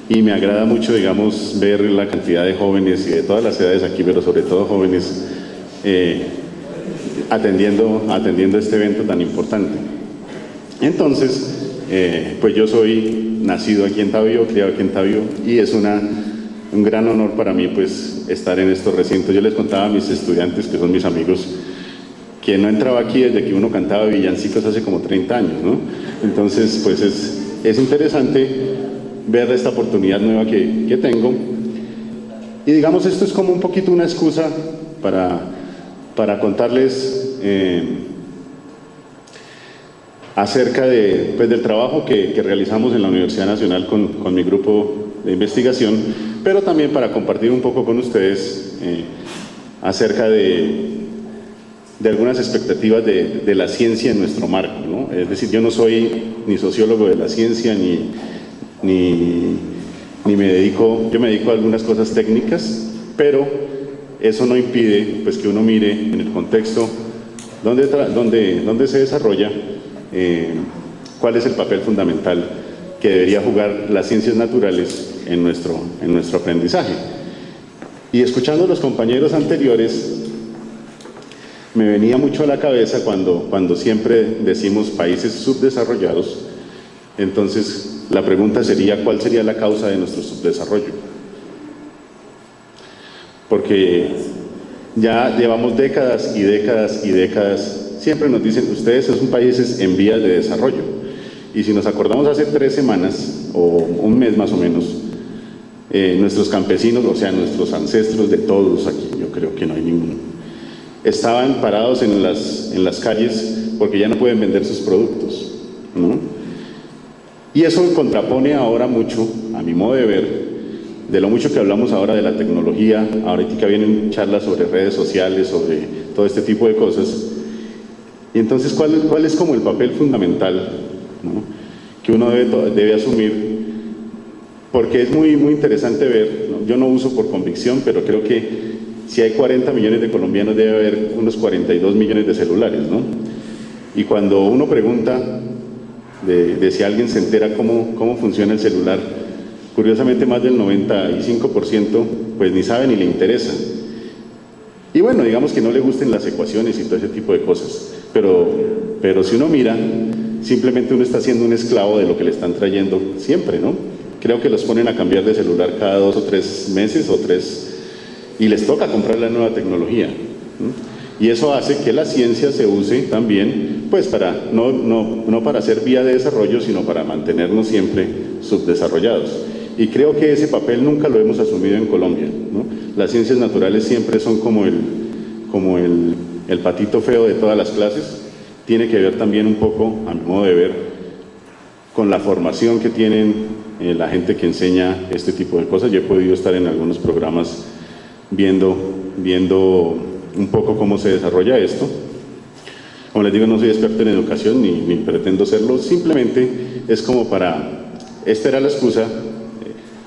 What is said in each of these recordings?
Y me agrada mucho, digamos, ver la cantidad de jóvenes y de todas las edades aquí, pero sobre todo jóvenes, atendiendo este evento tan importante. Entonces, pues yo soy nacido aquí en Tabío, criado aquí en Tabío, y es un gran honor para mí pues estar en estos recintos. Yo les contaba a mis estudiantes, que son mis amigos, que no entraba aquí desde que uno cantaba villancicos hace como 30 años, ¿no? Entonces, pues es interesante ver esta oportunidad nueva que tengo. Y digamos, esto es como un poquito una excusa para contarles acerca del trabajo que realizamos en la Universidad Nacional con mi grupo de investigación, pero también para compartir un poco con ustedes acerca de algunas expectativas de la ciencia en nuestro marco, ¿no? Es decir, yo no soy ni sociólogo de la ciencia, ni me dedico, yo me dedico a algunas cosas técnicas, pero eso no impide pues que uno mire en el contexto donde se desarrolla cuál es el papel fundamental que debería jugar las ciencias naturales en nuestro aprendizaje. Y escuchando a los compañeros anteriores, me venía mucho a la cabeza cuando siempre decimos países subdesarrollados. Entonces la pregunta sería, ¿cuál sería la causa de nuestro subdesarrollo? Porque ya llevamos décadas y décadas y décadas, siempre nos dicen, ustedes son países en vías de desarrollo. Y si nos acordamos hace 3 semanas, o un mes más o menos, nuestros campesinos, o sea, nuestros ancestros de todos aquí, yo creo que no hay ninguno, estaban parados en las calles porque ya no pueden vender sus productos, ¿no? Y eso contrapone ahora mucho, a mi modo de ver, de lo mucho que hablamos ahora de la tecnología. Ahorita vienen charlas sobre redes sociales, sobre todo este tipo de cosas. Y entonces, ¿cuál es como el papel fundamental, ¿no?, que uno debe asumir? Porque es muy, muy interesante ver, ¿no? Yo no uso por convicción, pero creo que si hay 40 millones de colombianos, debe haber unos 42 millones de celulares, ¿no? Y cuando uno pregunta de si alguien se entera cómo funciona el celular, curiosamente más del 95% pues ni sabe ni le interesa. Y bueno, digamos que no le gusten las ecuaciones y todo ese tipo de cosas, pero si uno mira, simplemente uno está siendo un esclavo de lo que le están trayendo siempre, ¿no? Creo que los ponen a cambiar de celular cada 2 o 3 meses o 3, y les toca comprar la nueva tecnología, ¿no? Y eso hace que la ciencia se use también, pues no para ser vía de desarrollo, sino para mantenernos siempre subdesarrollados. Y creo que ese papel nunca lo hemos asumido en Colombia, ¿no? Las ciencias naturales siempre son como el patito feo de todas las clases. Tiene que ver también un poco, a mi modo de ver, con la formación que tienen la gente que enseña este tipo de cosas. Yo he podido estar en algunos programas viendo un poco cómo se desarrolla esto. Como les digo, no soy experto en educación ni pretendo serlo, simplemente es como esta era la excusa.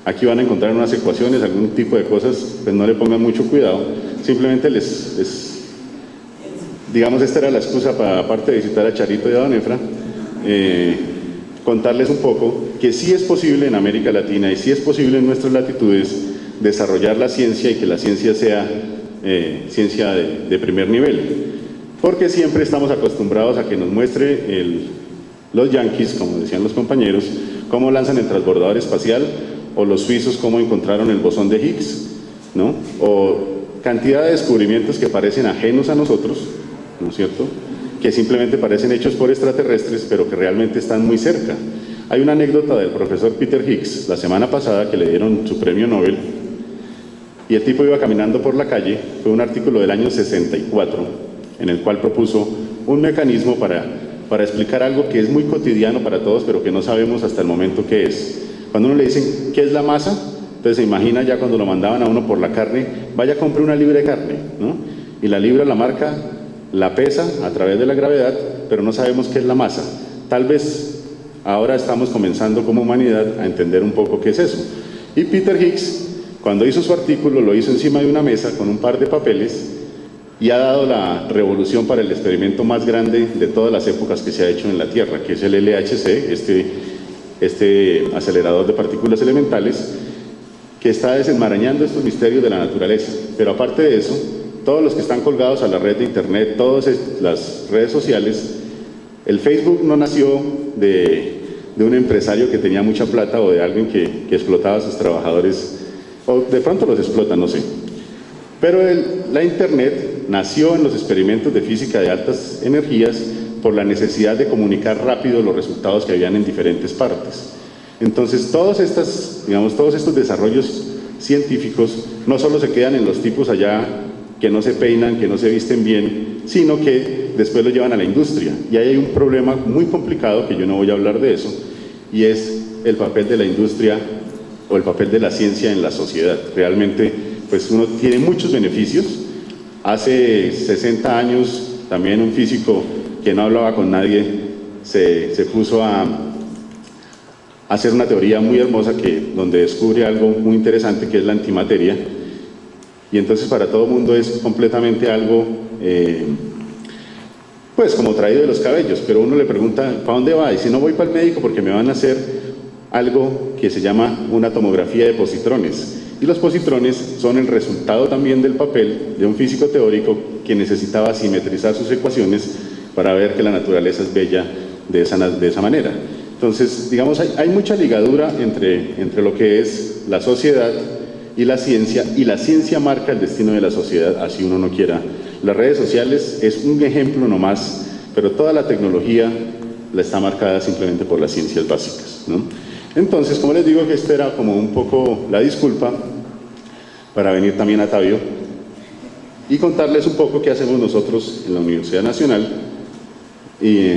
Aquí van a encontrar unas ecuaciones, algún tipo de cosas, pues no le pongan mucho cuidado, simplemente digamos, esta era la excusa para, aparte de visitar a Charito y a Don Efra, contarles un poco que sí es posible en América Latina y sí es posible en nuestras latitudes desarrollar la ciencia y que la ciencia sea ciencia de primer nivel, porque siempre estamos acostumbrados a que nos muestre los yanquis, como decían los compañeros, cómo lanzan el transbordador espacial, o los suizos cómo encontraron el bosón de Higgs, ¿no? O cantidad de descubrimientos que parecen ajenos a nosotros, ¿no es cierto?, que simplemente parecen hechos por extraterrestres, pero que realmente están muy cerca. Hay una anécdota del profesor Peter Higgs, la semana pasada, que le dieron su premio Nobel, y el tipo iba caminando por la calle. Fue un artículo del año 64, en el cual propuso un mecanismo para explicar algo que es muy cotidiano para todos, pero que no sabemos hasta el momento qué es. Cuando uno le dicen, ¿qué es la masa?, entonces se imagina ya cuando lo mandaban a uno por la carne, vaya, compre una libra de carne, ¿no? Y la libra la marca, la pesa a través de la gravedad, pero no sabemos qué es la masa. Tal vez ahora estamos comenzando como humanidad a entender un poco qué es eso. Y Peter Higgs, cuando hizo su artículo, lo hizo encima de una mesa con un par de papeles, y ha dado la revolución para el experimento más grande de todas las épocas que se ha hecho en la Tierra, que es el LHC, este acelerador de partículas elementales, que está desenmarañando estos misterios de la naturaleza. Pero aparte de eso, todos los que están colgados a la red de internet, todas las redes sociales, el Facebook no nació de un empresario que tenía mucha plata o de alguien que explotaba a sus trabajadores, o de pronto los explota, no sé. Pero la internet nació en los experimentos de física de altas energías por la necesidad de comunicar rápido los resultados que habían en diferentes partes. Entonces, todos estos desarrollos científicos no solo se quedan en los tipos allá que no se peinan, que no se visten bien, sino que después lo llevan a la industria. Y ahí hay un problema muy complicado, que yo no voy a hablar de eso, y es el papel de la industria o el papel de la ciencia en la sociedad. Realmente, pues uno tiene muchos beneficios. Hace 60 años, también un físico que no hablaba con nadie se puso a hacer una teoría muy hermosa donde descubre algo muy interesante, que es la antimateria, y entonces para todo el mundo es completamente algo pues como traído de los cabellos, pero uno le pregunta, ¿para dónde va? Y si no, voy para el médico porque me van a hacer algo que se llama una tomografía de positrones, y los positrones son el resultado también del papel de un físico teórico que necesitaba simetrizar sus ecuaciones para ver que la naturaleza es bella de esa manera. Entonces, digamos, hay mucha ligadura entre lo que es la sociedad y la ciencia marca el destino de la sociedad, así uno no quiera. Las redes sociales es un ejemplo nomás, pero toda la tecnología está marcada simplemente por las ciencias básicas, ¿no? Entonces, como les digo, que esta era como un poco la disculpa para venir también a Tabio y contarles un poco qué hacemos nosotros en la Universidad Nacional y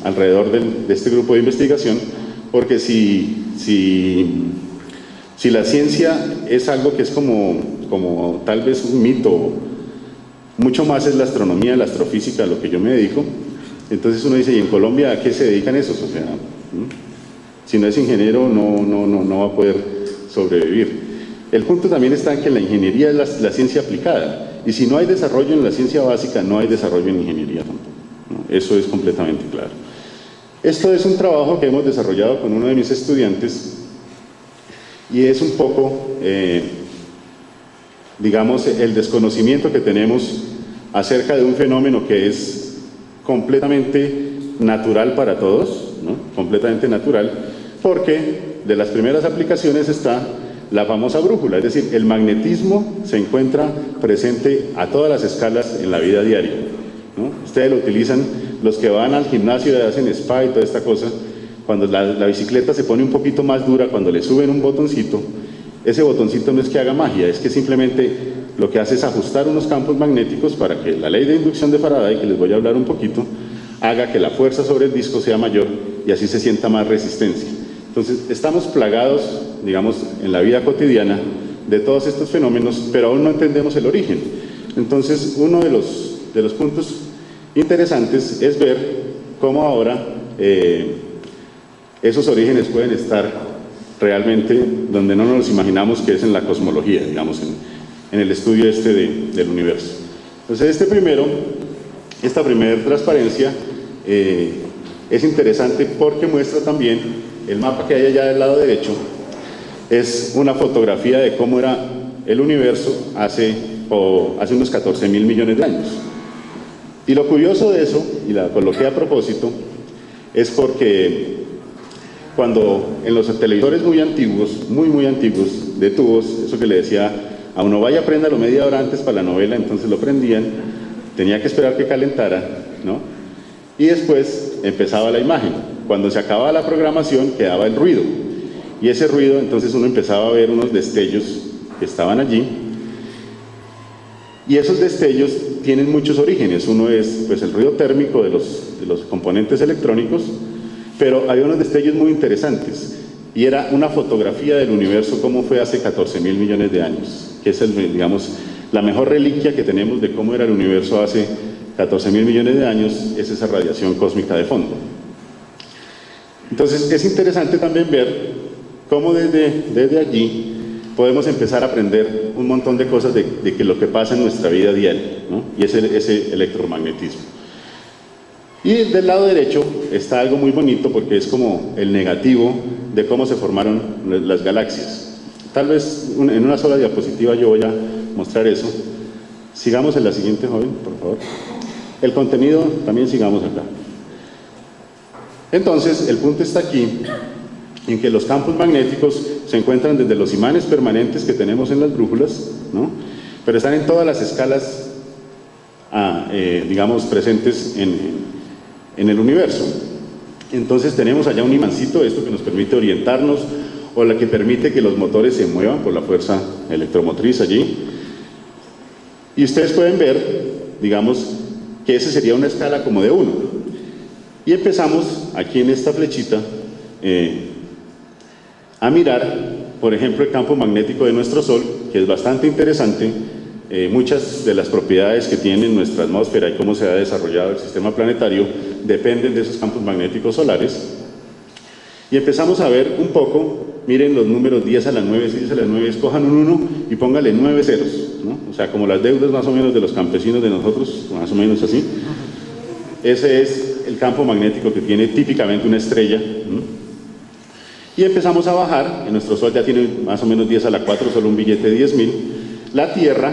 alrededor de este grupo de investigación, porque si la ciencia es algo que es como tal vez un mito, mucho más es la astronomía, la astrofísica, a lo que yo me dedico. Entonces uno dice, ¿y en Colombia a qué se dedican esos? O sea, si no es ingeniero no va a poder sobrevivir. El punto también está en que la ingeniería es la ciencia aplicada, y si no hay desarrollo en la ciencia básica, no hay desarrollo en ingeniería tampoco, ¿no? Eso es completamente claro. Esto es un trabajo que hemos desarrollado con uno de mis estudiantes, y es un poco, digamos, el desconocimiento que tenemos acerca de un fenómeno que es completamente natural para todos, ¿no? Completamente natural, porque de las primeras aplicaciones está la famosa brújula, es decir, el magnetismo se encuentra presente a todas las escalas en la vida diaria, ¿no? Ustedes lo utilizan, los que van al gimnasio y hacen spa y toda esta cosa, cuando la bicicleta se pone un poquito más dura, cuando le suben un botoncito, ese botoncito no es que haga magia, es que simplemente lo que hace es ajustar unos campos magnéticos para que la ley de inducción de Faraday, que les voy a hablar un poquito, haga que la fuerza sobre el disco sea mayor y así se sienta más resistencia. Entonces, estamos plagados, digamos, en la vida cotidiana de todos estos fenómenos, pero aún no entendemos el origen. Entonces, uno de los puntos interesantes es ver cómo ahora esos orígenes pueden estar realmente donde no nos imaginamos, que es en la cosmología, digamos, en el estudio del universo. Entonces, esta primera transparencia es interesante porque muestra también el mapa que hay allá del lado derecho. Es una fotografía de cómo era el universo hace unos 14.000 millones de años. Y lo curioso de eso, y la coloqué a propósito, es porque cuando en los televisores muy antiguos, muy antiguos, de tubos, eso que le decía a uno, vaya, préndalo media hora antes para la novela, entonces lo prendían, tenía que esperar que calentara, ¿no? Y después empezaba la imagen. Cuando se acababa la programación quedaba el ruido, y ese ruido entonces uno empezaba a ver unos destellos que estaban allí, y esos destellos tienen muchos orígenes. Uno es pues el ruido térmico de los componentes electrónicos, pero hay unos destellos muy interesantes, y era una fotografía del universo como fue hace 14.000 millones de años, que es digamos, la mejor reliquia que tenemos de cómo era el universo hace 14.000 millones de años, es esa radiación cósmica de fondo. Entonces es interesante también ver cómo desde allí podemos empezar a aprender un montón de cosas de que lo que pasa en nuestra vida diaria, ¿no? Y ese electromagnetismo. Y del lado derecho está algo muy bonito, porque es como el negativo de cómo se formaron las galaxias. Tal vez en una sola diapositiva yo voy a mostrar eso. Sigamos en la siguiente, joven, por favor. El contenido también sigamos acá. Entonces, el punto está aquí, en que los campos magnéticos se encuentran desde los imanes permanentes que tenemos en las brújulas, ¿no? Pero están en todas las escalas, digamos, presentes en el universo. Entonces tenemos allá un imancito, esto que nos permite orientarnos, o la que permite que los motores se muevan por la fuerza electromotriz allí. Y ustedes pueden ver, digamos, que esa sería una escala como de 1. Y empezamos aquí en esta flechita a mirar, por ejemplo, el campo magnético de nuestro Sol, que es bastante interesante. Muchas de las propiedades que tiene nuestra atmósfera y cómo se ha desarrollado el sistema planetario dependen de esos campos magnéticos solares. Y empezamos a ver un poco, miren los números 10 a la 9, 10 a la 9, escojan un 1 y póngale 9 ceros, ¿no? O sea, como las deudas más o menos de los campesinos de nosotros, más o menos así. Ese es el campo magnético que tiene típicamente una estrella, ¿no? Y empezamos a bajar, en nuestro Sol ya tiene más o menos 10 a la 4, solo un billete de 10.000. La Tierra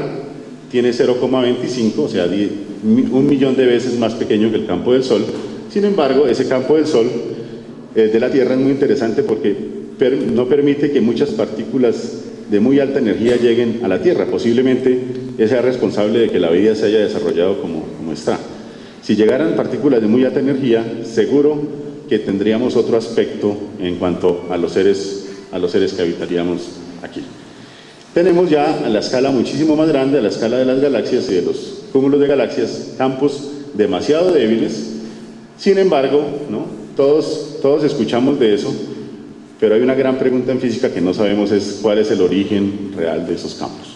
tiene 0,25, o sea, 1.000.000 de veces más pequeño que el campo del Sol. Sin embargo, ese campo del Sol, de la Tierra, es muy interesante porque no permite que muchas partículas de muy alta energía lleguen a la Tierra. Posiblemente ese sea responsable de que la vida se haya desarrollado como está. Si llegaran partículas de muy alta energía, seguro que tendríamos otro aspecto en cuanto a los seres que habitaríamos aquí. Tenemos ya a la escala muchísimo más grande, a la escala de las galaxias y de los cúmulos de galaxias, campos demasiado débiles. Sin embargo, ¿no? Todos escuchamos de eso, pero hay una gran pregunta en física que no sabemos, es cuál es el origen real de esos campos.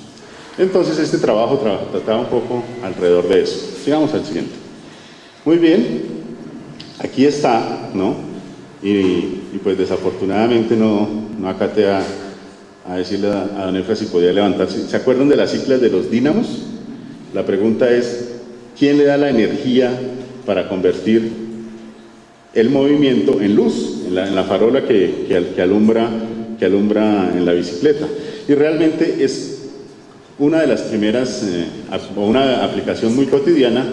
Entonces este trabajo trataba un poco alrededor de eso. Sigamos al siguiente. Muy bien, aquí está, ¿no? Y pues desafortunadamente no acaté a decirle a don Efra si podía levantarse. ¿Se acuerdan de las ciclas de los dínamos? La pregunta es, ¿quién le da la energía para convertir el movimiento en luz, en la farola que alumbra en la bicicleta? Y realmente es una de las primeras, o una aplicación muy cotidiana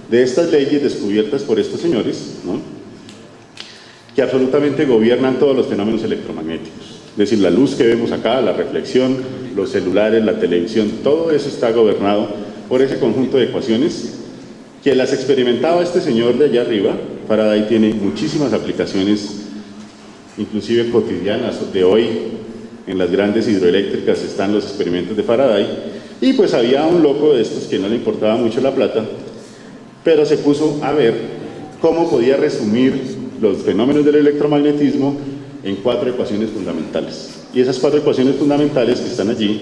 de estas leyes descubiertas por estos señores, ¿no? Que absolutamente gobiernan todos los fenómenos electromagnéticos. Es decir, la luz que vemos acá, la reflexión, los celulares, la televisión, todo eso está gobernado por ese conjunto de ecuaciones que las experimentaba este señor de allá arriba. Faraday tiene muchísimas aplicaciones, inclusive cotidianas de hoy. En las grandes hidroeléctricas están los experimentos de Faraday. Y pues había un loco de estos que no le importaba mucho la plata, pero se puso a ver cómo podía resumir los fenómenos del electromagnetismo en 4 ecuaciones fundamentales. Y esas 4 ecuaciones fundamentales que están allí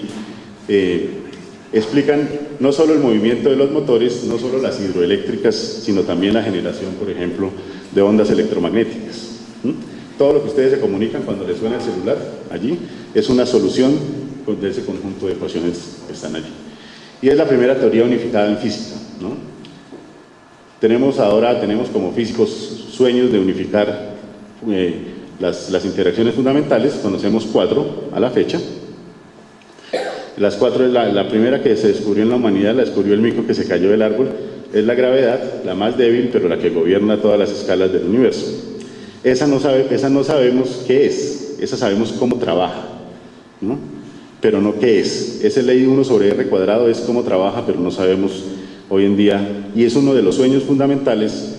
explican no solo el movimiento de los motores, no solo las hidroeléctricas, sino también la generación, por ejemplo, de ondas electromagnéticas. Todo lo que ustedes se comunican cuando les suena el celular allí es una solución de ese conjunto de ecuaciones que están allí. Y es la primera teoría unificada en física, ¿no? Tenemos como físicos sueños de unificar las interacciones fundamentales. Conocemos 4 a la fecha. Las 4, la primera que se descubrió en la humanidad, la descubrió el mico que se cayó del árbol, es la gravedad, la más débil, pero la que gobierna todas las escalas del universo. Esa no sabemos qué es, esa sabemos cómo trabaja, ¿no? Pero no qué es. Esa ley 1 sobre r cuadrado es cómo trabaja, pero no sabemos hoy en día, y es uno de los sueños fundamentales,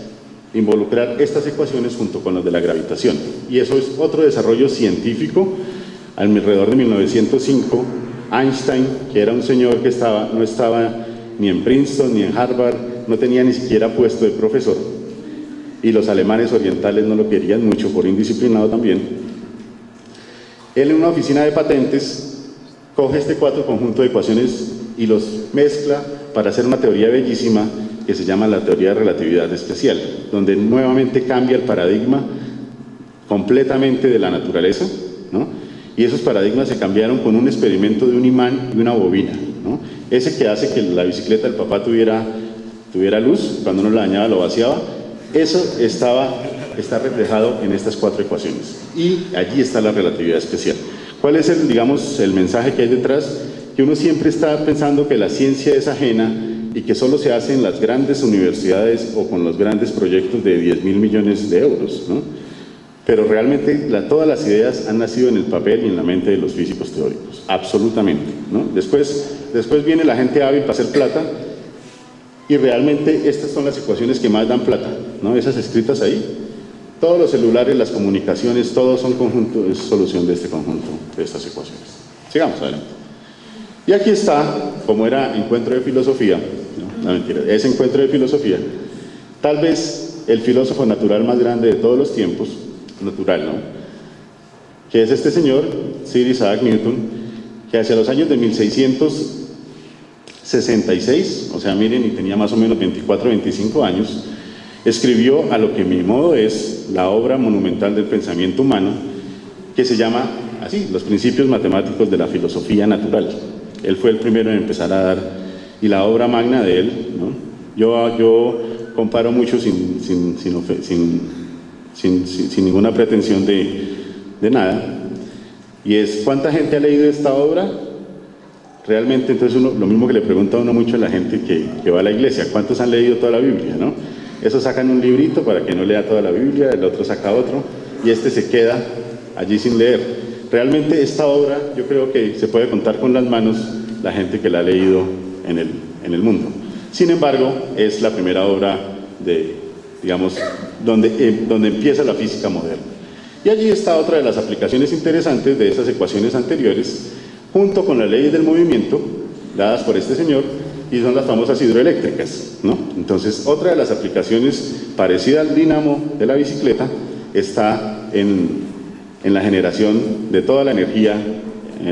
involucrar estas ecuaciones junto con las de la gravitación. Y eso es otro desarrollo científico. Alrededor de 1905, Einstein, que era un señor que no estaba ni en Princeton ni en Harvard, no tenía ni siquiera puesto de profesor, y los alemanes orientales no lo querían mucho, por indisciplinado también. Él, en una oficina de patentes, coge este 4 conjunto de ecuaciones y los mezcla para hacer una teoría bellísima que se llama la teoría de relatividad especial, donde nuevamente cambia el paradigma completamente de la naturaleza, ¿no? Y esos paradigmas se cambiaron con un experimento de un imán y una bobina, ¿no? Ese que hace que la bicicleta del papá tuviera luz, cuando uno la dañaba lo vaciaba. Eso estaba está reflejado en estas 4 ecuaciones. Y allí está la relatividad especial. ¿Cuál es el mensaje que hay detrás? Que uno siempre está pensando que la ciencia es ajena y que solo se hace en las grandes universidades o con los grandes proyectos de 10.000 millones de euros, ¿no? Pero realmente todas las ideas han nacido en el papel y en la mente de los físicos teóricos, absolutamente, ¿no? Después viene la gente hábil para hacer plata y realmente estas son las ecuaciones que más dan plata, ¿no? Esas escritas ahí. Todos los celulares, las comunicaciones, todos son conjunto, es solución de este conjunto, de estas ecuaciones. Sigamos adelante. Y aquí está, como era encuentro de filosofía, no mentira, es encuentro de filosofía, tal vez el filósofo natural más grande de todos los tiempos, natural, ¿no? Que es este señor, Sir Isaac Newton, que hacia los años de 1666, o sea, miren, y tenía más o menos 24, 25 años, escribió a lo que a mi modo es la obra monumental del pensamiento humano, que se llama así, Los principios matemáticos de la filosofía natural. Él fue el primero en empezar a dar, y la obra magna de él, ¿no? Yo comparo mucho sin ninguna pretensión de nada, y es ¿cuánta gente ha leído esta obra? Realmente, entonces lo mismo que le pregunta a uno mucho a la gente que va a la iglesia, ¿cuántos han leído toda la Biblia, no? Eso sacan un librito para que no lea toda la Biblia, el otro saca otro, y este se queda allí sin leer. Realmente esta obra, yo creo que se puede contar con las manos la gente que la ha leído en el mundo. Sin embargo, es la primera obra digamos, donde empieza la física moderna. Y allí está otra de las aplicaciones interesantes de esas ecuaciones anteriores, junto con las leyes del movimiento, dadas por este señor, y son las famosas hidroeléctricas, ¿no? Entonces, otra de las aplicaciones parecida al dínamo de la bicicleta está en la generación de toda la energía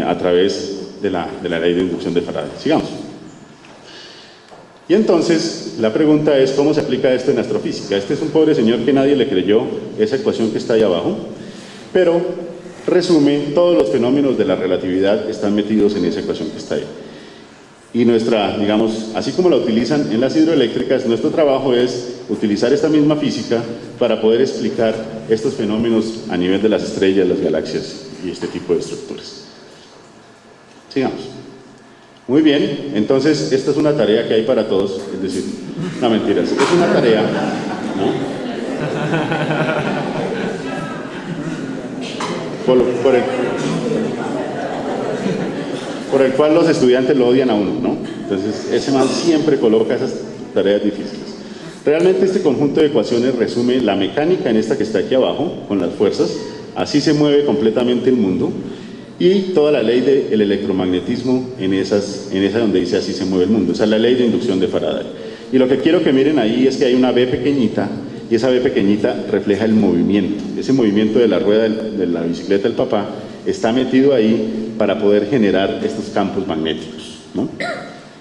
a través de la ley de inducción de Faraday. Sigamos. Y entonces, la pregunta es, ¿cómo se aplica esto en astrofísica? Este es un pobre señor que nadie le creyó esa ecuación que está ahí abajo, pero resume todos los fenómenos de la relatividad están metidos en esa ecuación que está ahí. Y digamos, así como la utilizan en las hidroeléctricas, nuestro trabajo es utilizar esta misma física para poder explicar estos fenómenos a nivel de las estrellas, las galaxias y este tipo de estructuras. Sigamos. Muy bien, entonces esta es una tarea que hay para todos, es decir, no mentiras, es una tarea, ¿no? Por el cual los estudiantes lo odian a uno, ¿no? Entonces, ese man siempre coloca esas tareas difíciles. Realmente este conjunto de ecuaciones resume la mecánica en esta que está aquí abajo, con las fuerzas, así se mueve completamente el mundo, y toda la ley del electromagnetismo en esa donde dice así se mueve el mundo. Esa es la ley de inducción de Faraday. Y lo que quiero que miren ahí es que hay una B pequeñita, y esa B pequeñita refleja el movimiento. Ese movimiento de la rueda de la bicicleta del papá está metido ahí para poder generar estos campos magnéticos, ¿no?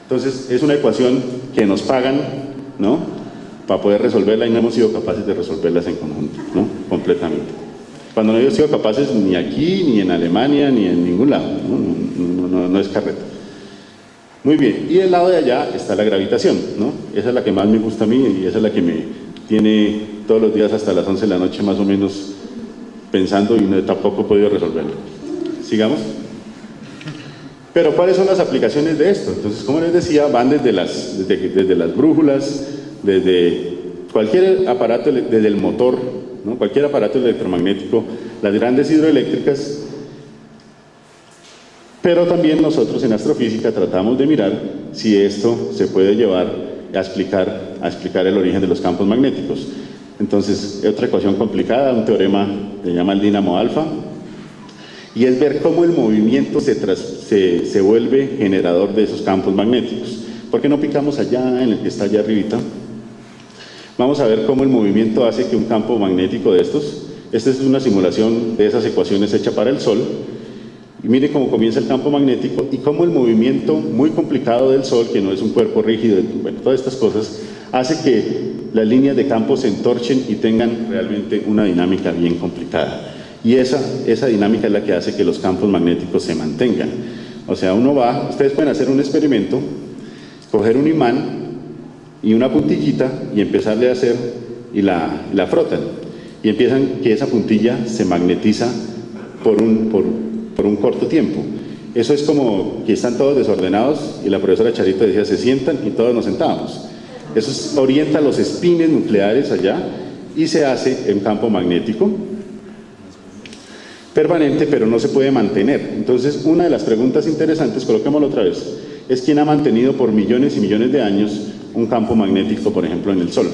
Entonces, es una ecuación que nos pagan, ¿no?, para poder resolverla, y no hemos sido capaces de resolverlas en conjunto, ¿no?, completamente. Cuando no hemos sido capaces ni aquí, ni en Alemania, ni en ningún lado, no es carreta. Muy bien, y del lado de allá está la gravitación, ¿no? Esa es la que más me gusta a mí, y esa es la que me tiene todos los días hasta las 11 de la noche más o menos pensando, y tampoco he podido resolverlo. Sigamos. Pero ¿cuáles son las aplicaciones de esto? Entonces, como les decía, van desde las brújulas, desde cualquier aparato, desde el motor, ¿no?, cualquier aparato electromagnético, las grandes hidroeléctricas, pero también nosotros en astrofísica tratamos de mirar si esto se puede llevar a explicar el origen de los campos magnéticos. Entonces, otra ecuación complicada, un teorema que se llama el dínamo alfa, y es ver cómo el movimiento se vuelve generador de esos campos magnéticos. ¿Por qué no picamos allá, en el que está allá arribita? Vamos a ver cómo el movimiento hace que un campo magnético de estos, esta es una simulación de esas ecuaciones hecha para el Sol, y mire cómo comienza el campo magnético y cómo el movimiento muy complicado del Sol, que no es un cuerpo rígido, bueno, todas estas cosas, hace que las líneas de campo se entorchen y tengan realmente una dinámica bien complicada. Y esa dinámica es la que hace que los campos magnéticos se mantengan. O sea, ustedes pueden hacer un experimento, coger un imán y una puntillita y empezarle a hacer, y la frotan. y empiezan que esa puntilla se magnetiza por un corto tiempo. Eso es como que están todos desordenados y la profesora Charito decía, se sientan y todos nos sentamos. Eso orienta los espines nucleares allá y se hace en campo magnético permanente, pero no se puede mantener. Entonces, una de las preguntas interesantes, coloquémoslo otra vez, es quién ha mantenido por millones y millones de años un campo magnético, por ejemplo, en el Sol.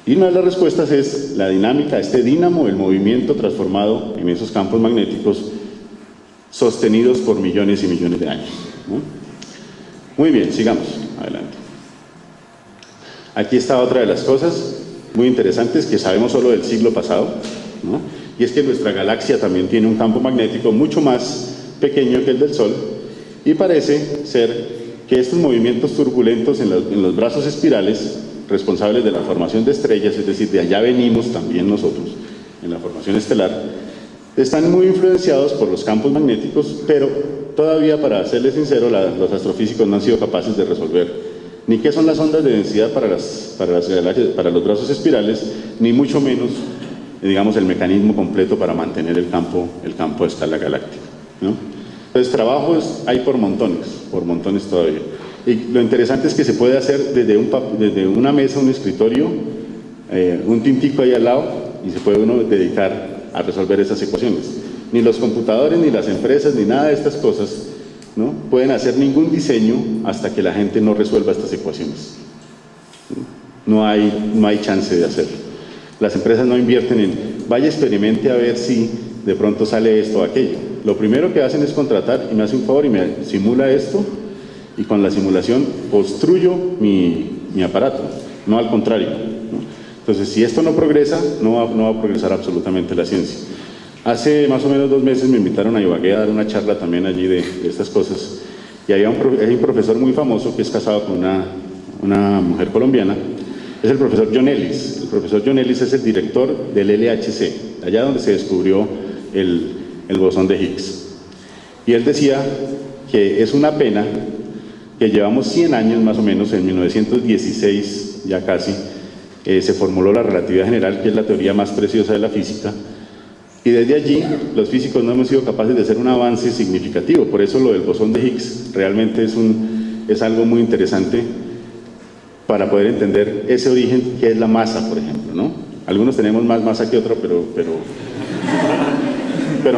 Y una de las respuestas es la dinámica, este dínamo, el movimiento transformado en esos campos magnéticos sostenidos por millones y millones de años, ¿no? Muy bien, sigamos, adelante. Aquí está otra de las cosas muy interesantes que sabemos solo del siglo pasado, ¿no? Y es que nuestra galaxia también tiene un campo magnético mucho más pequeño que el del Sol, y parece ser que estos movimientos turbulentos en los brazos espirales, responsables de la formación de estrellas, es decir, de allá venimos también nosotros, en la formación estelar, están muy influenciados por los campos magnéticos, pero todavía, para serles sincero, los astrofísicos no han sido capaces de resolver ni qué son las ondas de densidad para los brazos espirales, ni mucho menos, digamos, el mecanismo completo para mantener el campo escalar galáctico, ¿no? Entonces, trabajos hay por montones todavía. Y lo interesante es que se puede hacer desde una mesa, un escritorio, un tintico ahí al lado, y se puede uno dedicar a resolver esas ecuaciones. Ni los computadores, ni las empresas, ni nada de estas cosas, ¿no?, pueden hacer ningún diseño hasta que la gente no resuelva estas ecuaciones. No hay chance de hacerlo. Las empresas no invierten en, vaya, experimente a ver si de pronto sale esto o aquello. Lo primero que hacen es contratar y me hace un favor y me simula esto, y con la simulación construyo mi aparato, no al contrario, ¿no? Entonces, si esto no progresa, no va a progresar absolutamente la ciencia. Hace más o menos 2 meses me invitaron a Ibagué a dar una charla también allí de estas cosas, y hay un profesor muy famoso que es casado con una mujer colombiana, es el profesor John Ellis. El profesor John Ellis es el director del LHC, allá donde se descubrió el bosón de Higgs. Y él decía que es una pena que llevamos 100 años más o menos, en 1916 ya casi, se formuló la relatividad general, que es la teoría más preciosa de la física, y desde allí los físicos no hemos sido capaces de hacer un avance significativo. Por eso lo del bosón de Higgs realmente es algo muy interesante para poder entender ese origen que es la masa, por ejemplo, ¿no? Algunos tenemos más masa que otro, pero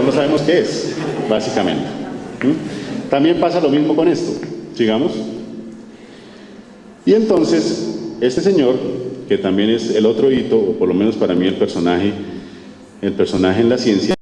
no sabemos qué es, básicamente. También pasa lo mismo con esto. Sigamos. Y entonces, este señor, que también es el otro hito, o por lo menos para mí el personaje en la ciencia,